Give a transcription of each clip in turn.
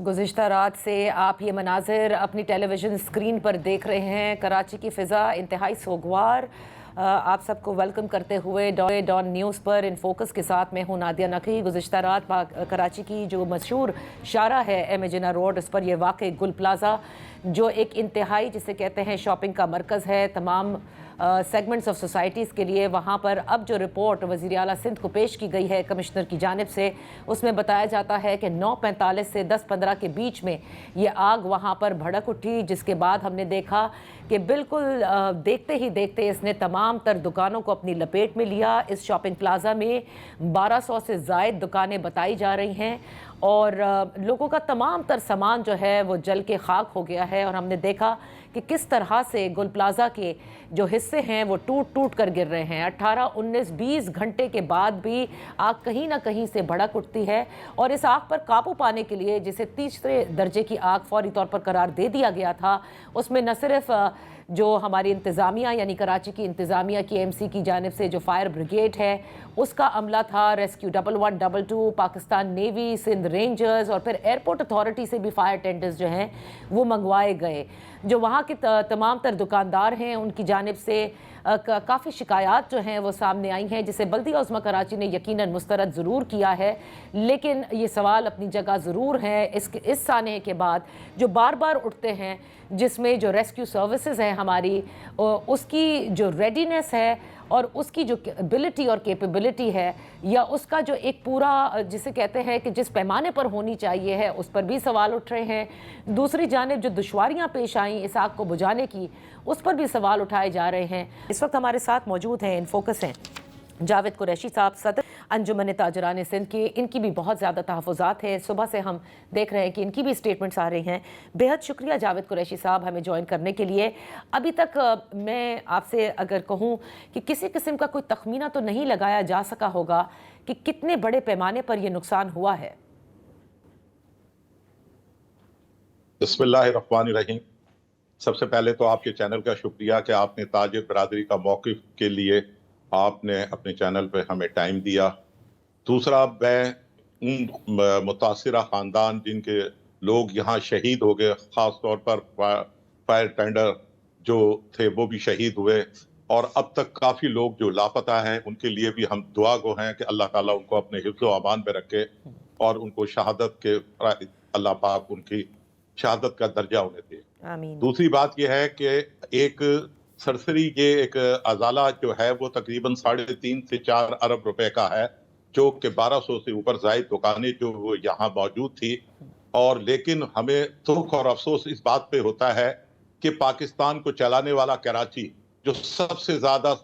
गुज़िश्ता रात से आप ये मनाजिर अपनी टेलीविज़न स्क्रीन पर देख रहे हैं। कराची की फ़िज़ा इंतहाई सोगवार। आप सबको वेलकम करते हुए डॉन न्यूज़ पर इन फोकस के साथ मैं हूँ नादिया नकवी। गुज़िश्ता रात कराची की जो मशहूर शारा है एम ए जिन्ना रोड, उस पर यह वाक़ई गुल प्लाज़ा जो एक इंतहाई जिसे कहते हैं शॉपिंग का मरकज़ है तमाम सेगमेंट्स ऑफ सोसाइटीज़ के लिए, वहाँ पर अब जो रिपोर्ट वज़ीर आला सिंध को पेश की गई है कमिश्नर की जानिब से, उसमें बताया जाता है कि 9:45 से 10:15 के बीच में ये आग वहाँ पर भड़क उठी, जिसके बाद हमने देखा कि बिल्कुल देखते ही देखते इसने तमाम तर दुकानों को अपनी लपेट में लिया। इस शॉपिंग प्लाज़ा में 1200 से ज़ायद दुकानें बताई जा रही हैं और लोगों का तमाम तर सामान जो है वो जल के खाक हो गया है। और हमने देखा कि किस तरह से गुल प्लाज़ा के जो हिस्से हैं वो टूट टूट कर गिर रहे हैं। 18, 19, 20 घंटे के बाद भी आग कहीं ना कहीं से भड़क उठती है और इस आग पर काबू पाने के लिए जिसे तीसरे दर्जे की आग फौरी तौर पर करार दे दिया गया था, उसमें न सिर्फ जो हमारी इंतज़ामिया यानी कराची की इंतज़ामिया की एमसी की जानिब से जो फायर ब्रिगेड है उसका अमला था, rescue 1122, Pakistan navy, Sindh rangers और फिर एयरपोर्ट अथॉरिटी से भी फायर टेंडर्स जो हैं वो मंगवाए गए। जो वहाँ के तमाम तर दुकानदार हैं उनकी जानिब से काफ़ी शिकायत जो हैं वो सामने आई हैं, जिसे बल्दिया उज़्मा कराची ने यकीनन मुस्तरद ज़रूर किया है। लेकिन ये सवाल अपनी जगह ज़रूर है इस साने के बाद जो बार बार उठते हैं, जिसमें जो रेस्क्यू सर्विसेज हैं हमारी, उसकी जो रेडीनेस है और उसकी जो एबिलिटी और कैपेबिलिटी है या उसका जो एक पूरा जिसे कहते हैं कि जिस पैमाने पर होनी चाहिए है, उस पर भी सवाल उठ रहे हैं। दूसरी जानिब जो दुश्वारियां पेश आईं इस आग को बुझाने की, उस पर भी सवाल उठाए जा रहे हैं। इस वक्त हमारे साथ मौजूद हैं, इन फोकस हैं जावेद कुरैशी साहब, सदर अंजुमन ताजरान सिंध के। इनकी भी बहुत ज़्यादा तहफ़्फ़ुज़ात हैं, सुबह से हम देख रहे हैं कि इनकी भी स्टेटमेंट्स आ रही हैं। बेहद शुक्रिया जावेद कुरैशी साहब हमें ज्वाइन करने के लिए। अभी तक मैं आपसे अगर कहूँ कि किसी किस्म का कोई तखमीना तो नहीं लगाया जा सका होगा कि कितने बड़े पैमाने पर यह नुकसान हुआ है। बिस्मिल्लाहिर्रहमानिर्रहीम। सबसे पहले तो आपके चैनल का शुक्रिया कि आपने ताजिर बरादरी का मौक़िफ़ के लिए आपने अपने चैनल पे हमें टाइम दिया। दूसरा, मैं उन मुतासिरा ख़ानदान जिनके लोग यहाँ शहीद हो गए, ख़ास तौर पर फायर टेंडर जो थे वो भी शहीद हुए और अब तक काफ़ी लोग जो लापता हैं, उनके लिए भी हम दुआ गो हैं कि अल्लाह ताला उनको अपने हिफ्ज़ व अमान में रखे और उनको शहादत के अल्लाह पाक उनकी शहादत का दर्जा उन्हें दे। आमीन। दूसरी बात यह है कि एक सरसरी ये एक अजाला जो है वो तकरीबन 3.5 से 4 अरब रुपए का है, जो कि 1200 से ऊपर जायद दुकानें जो वो यहाँ मौजूद थी। और लेकिन हमें दुख और अफसोस इस बात पे होता है कि पाकिस्तान को चलाने वाला कराची जो सबसे ज्यादा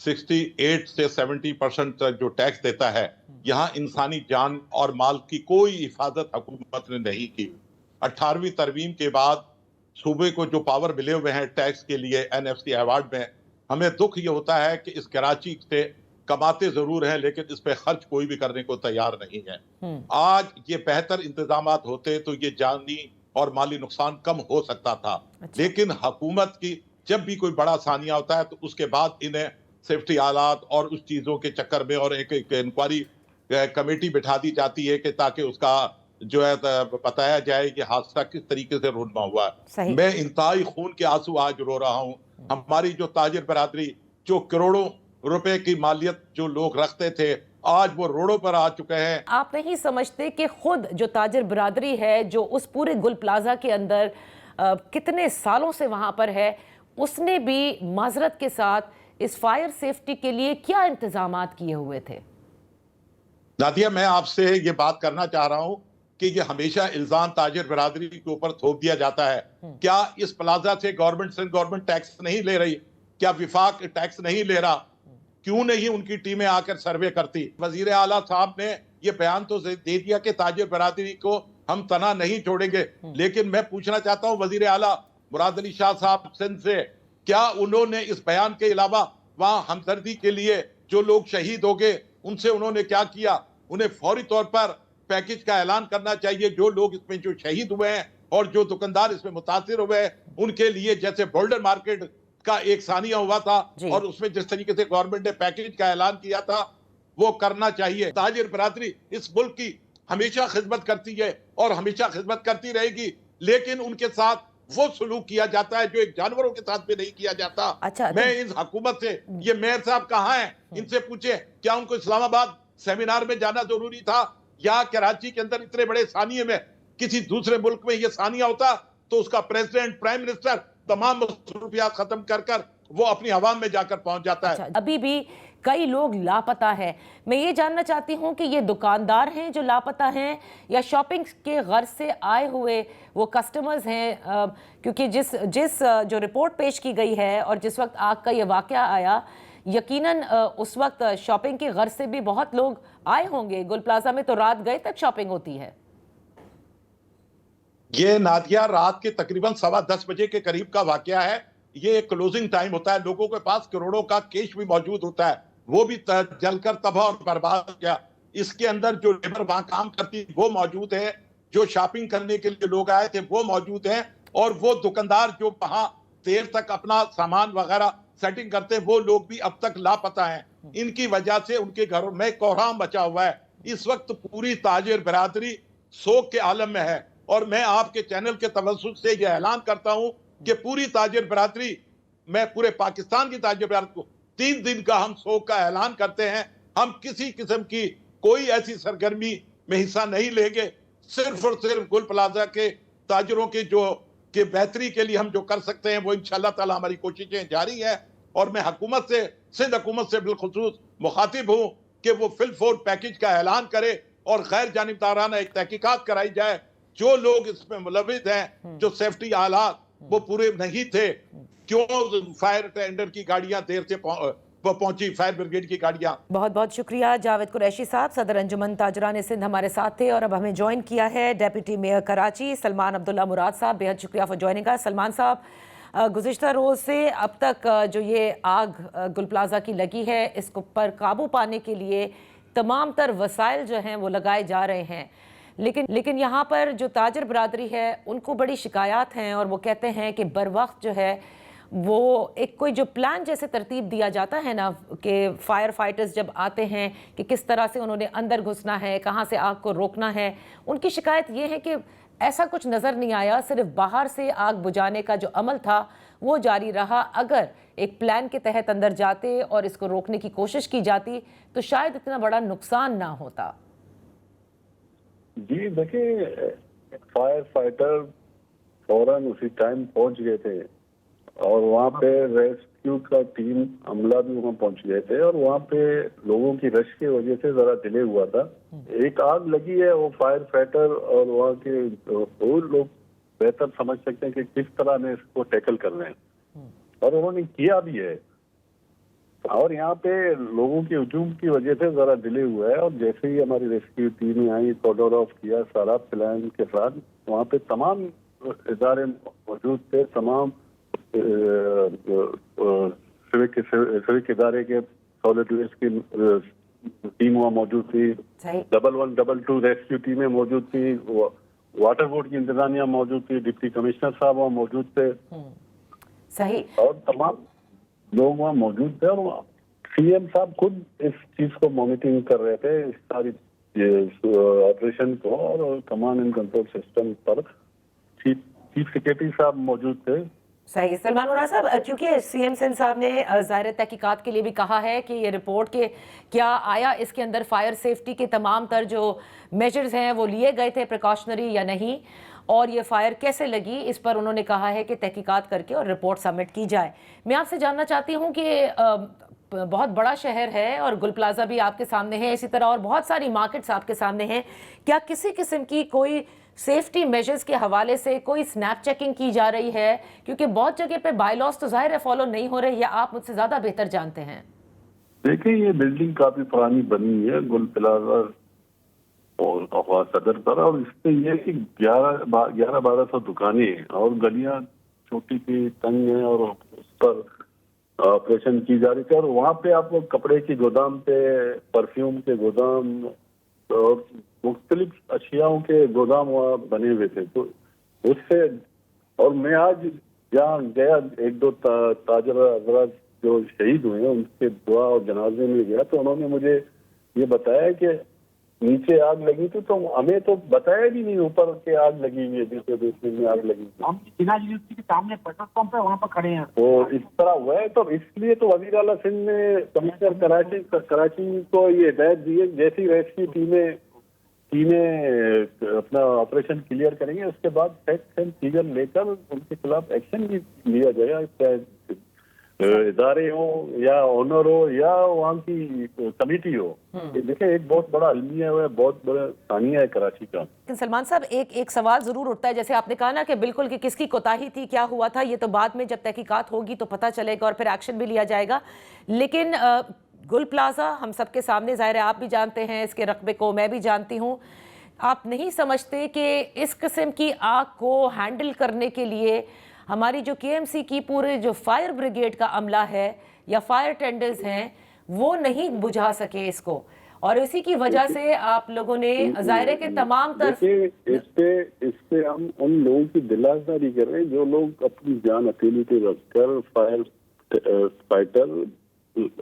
68 से 70% तक जो टैक्स देता है, यहाँ इंसानी जान और माल की कोई हिफाजत हुकूमत ने नहीं की। 18वीं तरमीम के बाद सूबे को जो पावर मिले हुए हैं टैक्स के लिए NFC अवार्ड में, हमें दुख ये होता है कि इस कराची से कमाते जरूर हैं लेकिन इस पे खर्च कोई भी करने को तैयार नहीं है। आज ये बेहतर इंतजामात होते तो ये जानी और माली नुकसान कम हो सकता था। लेकिन हुकूमत की जब भी कोई बड़ा सानिया होता है तो उसके बाद इन्हें सेफ्टी आलात और उस चीजों के चक्कर में और एक इंक्वायरी कमेटी बिठा दी जाती है कि ताकि उसका जो है बताया जाए कि हादसा किस तरीके से रोनमा हुआ है। मैं इंतहाई खून के आंसू आज रो रहा हूँ। हमारी जो ताजिर बरादरी जो करोड़ों रुपए की मालियत जो लोग रखते थे, आज वो रोडों पर आ चुके हैं। आप नहीं समझते कि खुद जो ताजिर बरादरी है जो उस पूरे गुल प्लाजा के अंदर कितने सालों से वहां पर है, उसने भी माजरत के साथ इस फायर सेफ्टी के लिए क्या इंतजामात किए हुए थे? नादिया, मैं आपसे ये बात करना चाह रहा हूँ कि ये हमेशा इल्जाम ताजिर बरादरी के ऊपर थोप दिया जाता है। क्या इस प्लाजा से गवर्नमेंट टैक्स नहीं ले रही? क्या विफाक टैक्स नहीं ले रहा? क्यों नहीं उनकी टीमें आकर सर्वे करती? वजीर आला साहब ने ये बयान तो दे दिया कि ताजिर बरादरी को हम तना नहीं छोड़ेंगे, लेकिन मैं पूछना चाहता हूँ वजीर आला मुराद अली शाह साहब सिंध से, क्या उन्होंने इस बयान के अलावा वहां हमदर्दी के लिए जो लोग शहीद हो गए उनसे उन्होंने क्या किया? उन्हें फौरी तौर पर पैकेज का ऐलान करना चाहिए। जो लोग इसमें जो शहीद हुए हैं और जो दुकानदार इसमें मुतासिर हुए हैं उनके लिए, जैसे बोल्डर मार्केट का एक सानिया हुआ था और उसमें जिस तरीके से गवर्नमेंट ने पैकेज का ऐलान किया था वो करना चाहिए। ताजिर बरादरी इस मुल्क की ہمیشہ خدمت کرتی ہے اور ہمیشہ خدمت کرتی رہے گی، لیکن ان کے ساتھ وہ سلوک کیا جاتا ہے جو ایک جانوروں کے ساتھ بھی نہیں کیا جاتا۔ اچھا میں اس حکومت سے، یہ میئر صاحب کہاں ہیں، ان سے پوچھیں کیا ان کو اسلام آباد سیمینار میں جانا ضروری تھا، یا کراچی کے اندر اتنے بڑے ثانیے میں کسی دوسرے ملک میں یہ ثانیہ ہوتا تو اس کا پریزیڈنٹ، پرائم منسٹر تمام مصروفیات ختم کر کر وہ اپنی عوام میں جا کر پہنچ جاتا ہے۔ اچھا، ابھی بھی کئی لوگ لاپتہ ہیں۔ میں یہ جاننا چاہتی ہوں کہ یہ دکاندار ہیں جو لاپتہ ہیں یا شاپنگ کے غرض سے آئے ہوئے وہ کسٹمرز ہیں؟ کیونکہ جس جو رپورٹ پیش کی گئی ہے اور جس وقت آگ کا یہ واقعہ آیا، یقیناً اس وقت شاپنگ کے غرض سے بھی بہت لوگ آئے ہوں گے۔ گل پلازا میں تو رات گئے تک شاپنگ ہوتی ہے۔ یہ نادیہ رات کے تقریباً 10:15 بجے کے قریب کا واقعہ ہے۔ یہ ایک کلوزنگ ٹائم ہوتا ہے، لوگوں کے پاس کروڑوں کا کیش بھی موجود ہوتا ہے، وہ بھی جل کر تباہ اور برباد ہو گیا۔ اس کے اندر جو لیبر وہاں کام کرتی وہ موجود ہے، جو شاپنگ کرنے کے لیے لوگ آئے تھے وہ موجود ہیں، اور وہ دکاندار جو وہاں دیر تک اپنا سامان وغیرہ سیٹنگ کرتے ہیں وہ لوگ بھی اب تک لاپتہ ہیں۔ ان کی وجہ سے ان کے گھروں میں کوہرام بچا ہوا ہے۔ اس وقت پوری تاجر برادری سوگ کے عالم میں ہے، اور میں آپ کے چینل کے توسط سے یہ اعلان کرتا ہوں کہ پوری تاجر برادری، میں پورے پاکستان کی تاجر برادری کو 3 دن کا ہم سوگ کا اعلان کرتے ہیں۔ ہم کسی قسم کی کوئی ایسی سرگرمی میں حصہ نہیں لیں گے، صرف اور صرف گل پلازا کے تاجروں کے بہتری کے لیے ہم جو کر سکتے ہیں وہ انشاءاللہ تعالی ہماری کوششیں جاری ہیں۔ اور میں حکومت سے، سندھ حکومت سے بالخصوص مخاطب ہوں کہ وہ فل فور پیکج کا اعلان کرے اور غیر جانبدارانہ ایک تحقیقات کرائی جائے۔ جو لوگ اس میں ملوث ہیں، جو سیفٹی آلات وہ پورے نہیں تھے، کیوں فائر ٹینڈر کی گاڑیاں دیر سے پہنچی، فائر بریگیڈ کی گاڑیاں۔ بہت بہت شکریہ جاوید قریشی صاحب، صدر انجمن تاجران سندھ ہمارے ساتھ تھے، اور اب ہمیں جوائن کیا ہے ڈیپٹی میئر کراچی سلمان عبداللہ مراد صاحب۔ بہت شکریہ فار جوائننگ اس۔ سلمان صاحب، گزشتہ روز سے اب تک جو یہ آگ گل پلازا کی لگی ہے، اس کو پر قابو پانے کے لیے تمام تر وسائل جو ہیں وہ لگائے جا رہے ہیں، لیکن یہاں پر جو تاجر برادری ہے ان کو بڑی شکایات ہیں، اور وہ کہتے ہیں کہ بر وقت جو ہے وہ ایک کوئی جو پلان جیسے ترتیب دیا جاتا ہے نا کہ فائر فائٹرز جب آتے ہیں کہ کس طرح سے انہوں نے اندر گھسنا ہے، کہاں سے آگ کو روکنا ہے، ان کی شکایت یہ ہے کہ ایسا کچھ نظر نہیں آیا، صرف باہر سے آگ بجھانے کا جو عمل تھا وہ جاری رہا۔ اگر ایک پلان کے تحت اندر جاتے اور اس کو روکنے کی کوشش کی جاتی تو شاید اتنا بڑا نقصان نہ ہوتا۔ جی دیکھیں، فائر فائٹر فوراً اسی ٹائم پہنچ گئے تھے، اور وہاں پہ ریسکیو کا ٹیم عملہ بھی وہاں پہنچ گئے تھے، اور وہاں پہ لوگوں کی رش کی وجہ سے ذرا ڈیلے ہوا تھا۔ ایک آگ لگی ہے، وہ فائر فائٹر اور وہاں کے اور لوگ بہتر سمجھ سکتے ہیں کہ کس طرح نے اس کو ٹیکل کر رہے ہیں، اور انہوں نے کیا بھی ہے۔ اور یہاں پہ لوگوں کے ہجوم کی وجہ سے ذرا ڈیلے ہوا ہے، اور جیسے ہی ہماری ریسکیو ٹیمیں آئی، کارڈر آف کیا سارا پلان کے ساتھ، وہاں پہ تمام ادارے موجود تھے، تمام سوک ادارے کے سالڈ ویسٹ کی ٹیم وہاں موجود تھی، 1122 ریسکیو ٹیمیں موجود تھی، واٹر بورڈ کی انتظامیہ موجود تھی، ڈپٹی کمشنر صاحب وہاں موجود تھے، صحیح، اور تمام لوگ وہاں موجود تھے، اور سی ایم صاحب خود اس چیز کو مانیٹرنگ کر رہے تھے، اس ساری آپریشن کو، اور command and control system per chief secretary صاحب موجود تھے۔ صحیح سلمان مراد صاحب، کیونکہ سی ایم سندھ صاحب نے ظاہر تحقیقات کے لیے بھی کہا ہے کہ یہ رپورٹ کے کیا آیا اس کے اندر فائر سیفٹی کے تمام تر جو میجرز ہیں وہ لیے گئے تھے پریکاشنری یا نہیں، اور یہ فائر کیسے لگی اس پر انہوں نے کہا ہے کہ تحقیقات کر کے اور رپورٹ سبمٹ کی جائے۔ میں آپ سے جاننا چاہتی ہوں کہ بہت بڑا شہر ہے اور گل پلازا بھی آپ کے سامنے ہے، اسی طرح اور بہت ساری مارکیٹس آپ کے سامنے ہیں، کیا کسی قسم کی کوئی سیفٹی میجرز کے حوالے سے کوئی سنیپ چیکنگ کی جا رہی ہے؟ کیونکہ بہت جگہ پہ بائی لاس تو ظاہر ہے فالو نہیں ہو رہے، یا آپ مجھ سے زیادہ بہتر جانتے ہیں؟ دیکھیں، یہ بلڈنگ کافی پرانی بنی ہے گل پلازا اور صدر پر، اور اس میں یہ کہ 1100-1200 دکانیں ہیں، اور گلیاں چھوٹی سی تنگ ہیں، اور اس پر آپریشن کی جا رہی تھی، اور وہاں پہ آپ کو کپڑے کی گودام پہ، پرفیوم کے گودام اور مختلف اشیاءوں کے گودام وہاں بنے ہوئے تھے، تو اس سے، اور میں آج جہاں گیا 1-2 تاجر حضرات جو شہید ہوئے ہیں ان کے دعا اور جنازے میں گیا، تو انہوں نے مجھے یہ بتایا کہ नीचे आग लगी थी तो हमें तो बताया भी नहीं ऊपर के आग लगी हुई है, दूसरे बेसमेंट में आग लगी थी। हम जिना यूनिवर्सिटी के सामने पेट्रोल पंप है, वहाँ पर खड़े हैं। तो इस तरह हुआ है, तो इसलिए तो वजीर आला सिंध ने कमिश्नर कराची को ये हिदायत दी है, जैसी रेस्क्यू टीमें अपना ऑपरेशन क्लियर करेंगे उसके बाद फैक्ट एंड फिगर लेकर उनके खिलाफ एक्शन भी लिया जाएगा, चाहे इदारे हो या ऑनर हो या वहाँ की कमेटी हो। देखिए एक बहुत बड़ा अलमिया है, बहुत बड़ा सानिया है कराची का। लेकिन सलमान साहब एक सवाल जरूर उठता है, जैसे आपने कहा ना कि बिल्कुल कि किसकी कोताही थी, क्या हुआ था, ये तो बाद में जब तहकीकात होगी तो पता चलेगा और फिर एक्शन भी लिया जाएगा। लेकिन गुल प्लाजा हम सबके सामने ज़ाहिर है, आप भी जानते हैं इसके रकबे को, मैं भी जानती हूँ। आप नहीं समझते कि इस किस्म की आग को हैंडल करने के लिए हमारी जो केएमसी की पूरे जो फायर ब्रिगेड का अमला है या फायर टेंडर्स हैं वो नहीं बुझा सके इसको, और इसी की वजह से आप लोगों ने ज़ाहिर है कि तमाम तरफ इस पे हम उन लोगों की दिलासारी कर रहे हैं जो लोग अपनी जान हथेली पे रखकर फायर फाइटर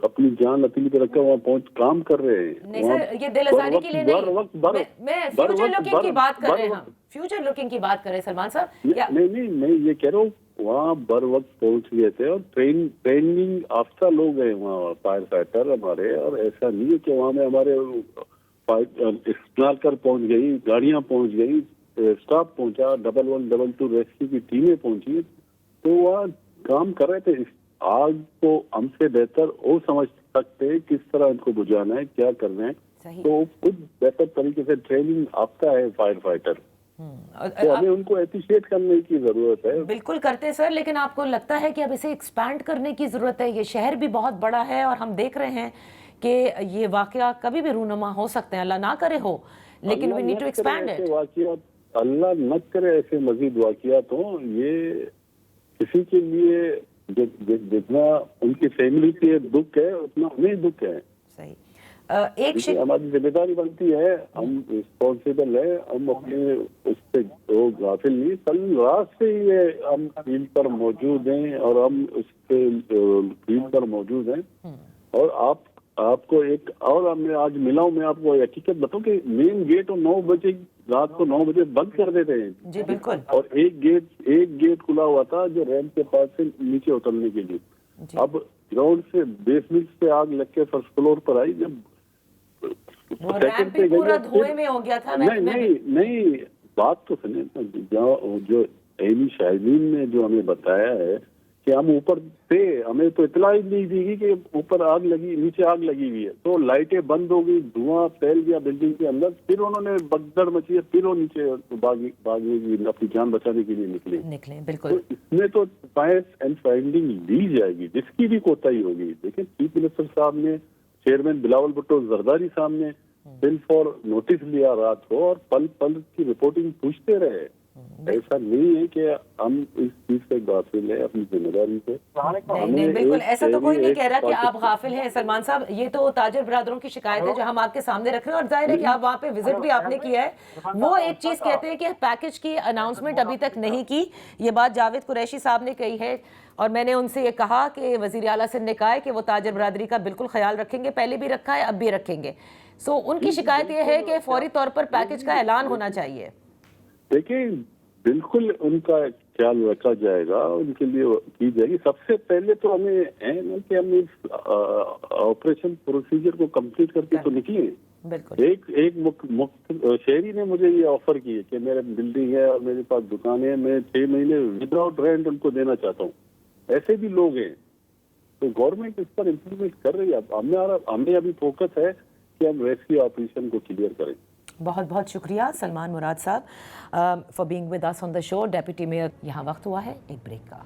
अपनी जान हथेली पे रखकर वहाँ पहुंच काम कर रहे हैं। नहीं सर, ये दिलासारी के लिए नहीं, मैं फ्यूचर लुकिंग की बात कर रहे हैं, हम फ्यूचर लुकिंग की बात कर रहे हैं सलमान साहब। नहीं मैं ये कह रहा हूँ वहाँ बर वक्त पहुंच गए थे और ट्रेनिंग याफ्ता लोग हैं वहाँ फायर फाइटर हमारे, और ऐसा नहीं है कि वहाँ में हमारे स्नाकर पहुंच गई, गाड़ियाँ पहुंच गई, स्टाफ पहुंचा, 1112 रेस्क्यू की टीमें पहुंची, तो वहाँ काम कर रहे थे। आग को हमसे बेहतर वो समझ सकते हैं किस तरह इनको बुझाना है, क्या करना है, तो खुद बेहतर तरीके से ट्रेनिंग आपका है फायर फाइटर, तो हमें उनको एप्रिशिएट करने की जरूरत है। बिल्कुल करते सर, लेकिन आपको लगता है कि अब इसे एक्सपैंड करने की जरूरत है? ये शहर भी बहुत बड़ा है और हम देख रहे हैं कि ये वाकया कभी भी रूनुमा हो सकते हैं, अल्लाह ना करे हो, लेकिन we need to expand it. अल्लाह न करे ऐसे मजीद वाकयात हो। ये किसी के लिए जितना उनकी फैमिली के दुख है उतना हमें दुख है। सही। हमारी जिम्मेदारी बनती है, हम रिस्पॉन्सिबल है, हम अपने उससे गाफिल नहीं। कल रात से ये हम फील्ड पर मौजूद हैं और हम उसके फील्ड पर मौजूद हैं, और आपको एक और मैं आज मिला हूँ, मैं आपको हकीकत बताऊँ कि मेन गेट 9 बजे रात को 9 बजे बंद कर देते हैं जी बिल्कुल, और एक गेट खुला हुआ था जो रैंप के पास से नीचे उतरने के लिए। अब ग्राउंड से बेसमेंट से आग लग के फर्स्ट फ्लोर पर आई, जब रैंप भी पूरा धुएं में हो गया था। नहीं बात तो सुने, जो एनी शाहिदीन ने जो हमें बताया है कि हम ऊपर थे, हमें तो इतला ही नहीं दी कि ऊपर आग लगी, नीचे आग लगी हुई है, तो लाइटें बंद हो गई, धुआं फैल गया बिल्डिंग के अंदर, फिर उन्होंने भगदड़ मची है, फिर वो नीचे भागने की अपनी जान बचाने के लिए निकले। बिल्कुल, तो इसमें तो फायर एंड फाइंडिंग ली जाएगी जिसकी भी कोताही होगी। देखिए चीफ मिनिस्टर साहब ने चेयरमैन बिलावल भुट्टो जरदारी साहब ने बिल फॉर नोटिस लिया रात को, और पल पल की रिपोर्टिंग पूछते रहे। ऐसा नहीं है कि हम इस चीज से गाफिल है अपनी जिम्मेदारी से। नहीं बिल्कुल ऐसा तो कोई नहीं कह रहा कि आप गाफिल हैं सलमान साहब, ये तो ताजिर बिरादरों की शिकायत है जो हम आपके सामने रख रहे हैं, और जाहिर है कि आप वहाँ पे विजिट भी आपने किया है। वो एक चीज कहते हैं कि पैकेज की अनाउंसमेंट अभी तक नहीं की, ये बात जावेद कुरैशी साहब ने कही है, और मैंने उनसे ये कहा कि वजीर आला सिंध ने कहा है कि वो ताजिर बिरादरी का बिल्कुल ख्याल रखेंगे, पहले भी रखा है अब भी रखेंगे। सो उनकी शिकायत ये है कि फौरी तौर पर पैकेज का ऐलान होना चाहिए। देखिए बिल्कुल उनका ख्याल रखा जाएगा, उनके लिए की जाएगी। सबसे पहले तो हमें है ना कि हम इस ऑपरेशन प्रोसीजर को कंप्लीट करके तो निकले। बिल्कुल। एक शहरी ने मुझे ये ऑफर की है कि मेरे बिल्डिंग है और मेरे पास दुकान है, मैं 6 महीने विदाउट रेंट उनको देना चाहता हूँ। ऐसे भी लोग हैं, तो गवर्नमेंट इस पर इम्प्लीमेंट कर रही है। हमें अभी फोकस है कि हम रेस्क्यू ऑपरेशन को क्लियर करें। बहुत बहुत शुक्रिया सलमान मुराद साहब for being with us on the show. Deputy mayor, यहाँ वक्त हुआ है एक ब्रेक का।